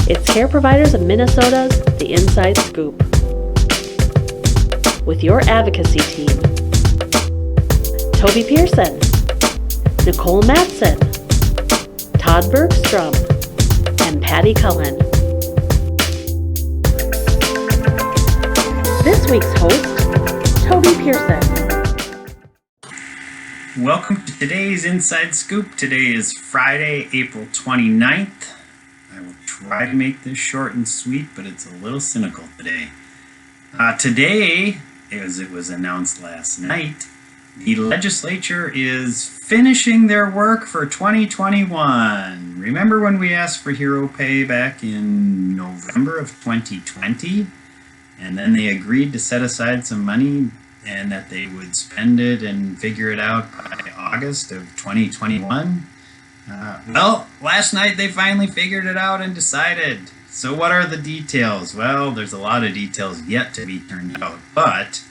It's Care Providers of Minnesota's The Inside Scoop. With your advocacy team, Toby Pearson, Nicole Matson, Todd Bergstrom, and Patty Cullen. This week's host, Toby Pearson. Welcome to today's Inside Scoop. Today is Friday, April 29th. I will try to make this short and sweet, but it's a little cynical today. Today, as it was announced last night, the legislature is finishing their work for 2021. Remember when we asked for hero pay back in November of 2020? And then they agreed to set aside some money and that they would spend it and figure it out by August of 2021. Well, last night they finally figured it out and decided. So what are the details? Well, there's a lot of details yet to be turned out, but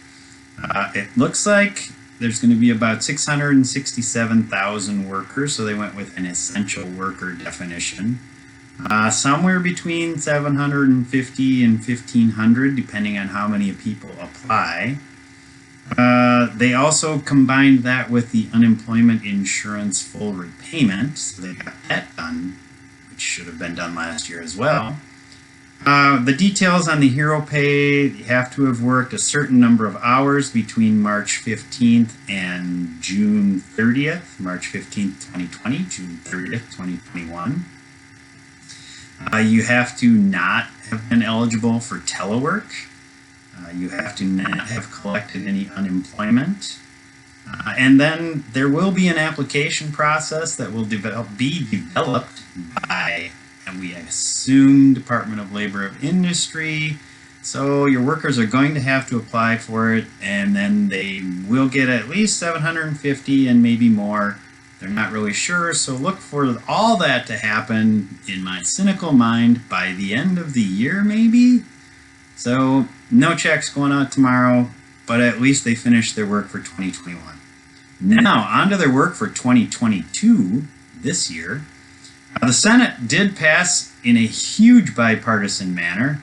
it looks like there's going to be about 667,000 workers, so they went with an essential worker definition. Somewhere between 750 and 1,500, depending on how many people apply. They also combined that with the unemployment insurance full repayment, so they got that done, which should have been done last year as well. The details on the hero pay: you have to have worked a certain number of hours between March 15th and June 30th, March 15th, 2020, June 30th, 2021. You have to not have been eligible for telework. You have to not have collected any unemployment. And then there will be an application process that will be developed by, and we assume, Department of Labor of Industry. So your workers are going to have to apply for it, and then they will get at least 750 and maybe more. They're not really sure, so look for all that to happen, in my cynical mind, by the end of the year maybe. So no checks going out tomorrow, but at least they finished their work for 2021. Now, on to their work for 2022, this year. The Senate did pass in a huge bipartisan manner.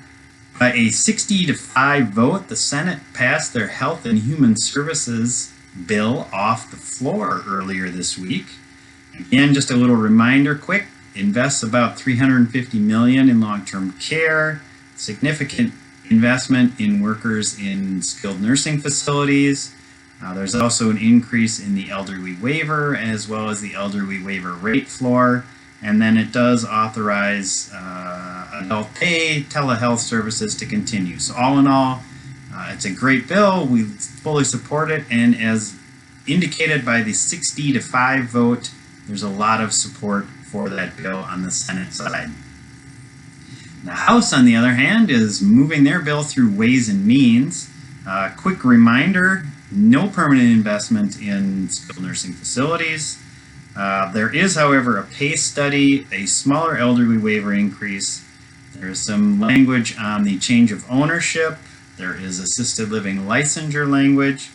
By a 60-5 vote, the Senate passed their Health and Human Services bill off the floor earlier this week. Again, just a little reminder, quick, invests about $350 million in long-term care, significant investment in workers in skilled nursing facilities. There's also an increase in the elderly waiver as well as the elderly waiver rate floor. And then it does authorize adult pay telehealth services to continue. So all in all, it's a great bill. We fully support it. And as indicated by the 60-5 vote, there's a lot of support for that bill on the Senate side. The House, on the other hand, is moving their bill through Ways and Means. Quick reminder, no permanent investment in skilled nursing facilities. There is, however, a pay study, a smaller elderly waiver increase. There's some language on the change of ownership. There is assisted living licensure language.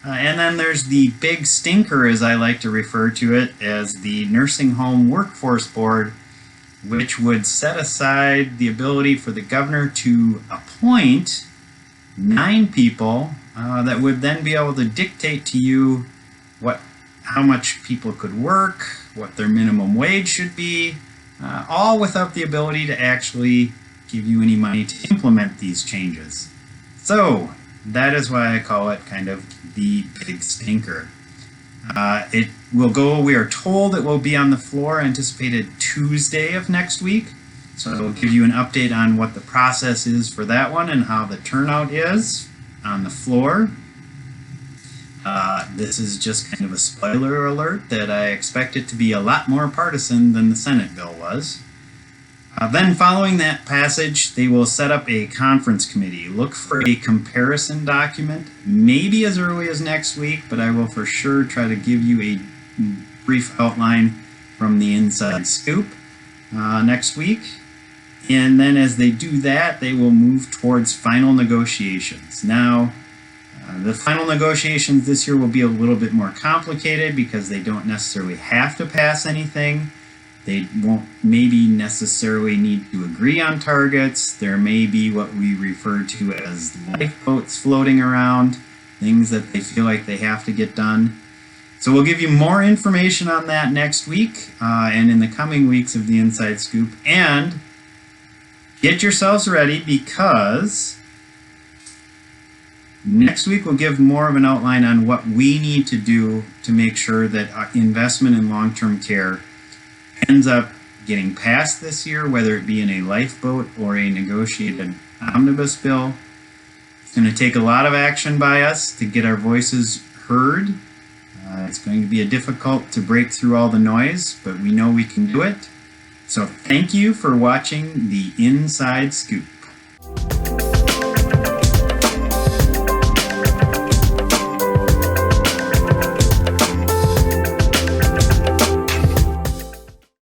And then there's the big stinker, as I like to refer to it, as the Nursing Home Workforce Board, which would set aside the ability for the governor to appoint 9 people that would then be able to dictate to you how much people could work, what their minimum wage should be, all without the ability to actually give you any money to implement these changes. So that is why I call it kind of the big stinker. We are told it will be on the floor, anticipated Tuesday of next week. So I will give you an update on what the process is for that one and how the turnout is on the floor. This is just kind of a spoiler alert that I expect it to be a lot more partisan than the Senate bill was. Then following that passage, they will set up a conference committee. Look for a comparison document, maybe as early as next week, but I will for sure try to give you a brief outline from the Inside Scoop next week. And then as they do that, they will move towards final negotiations. Now, the final negotiations this year will be a little bit more complicated because they don't necessarily have to pass anything. They won't maybe necessarily need to agree on targets. There may be what we refer to as lifeboats floating around, things that they feel like they have to get done. So we'll give you more information on that next week and in the coming weeks of the Inside Scoop. And get yourselves ready, because next week we'll give more of an outline on what we need to do to make sure that our investment in long-term care ends up getting passed this year, whether it be in a lifeboat or a negotiated omnibus bill. It's going to take a lot of action by us to get our voices heard. It's going to be difficult to break through all the noise, but we know we can do it. So thank you for watching the Inside Scoop.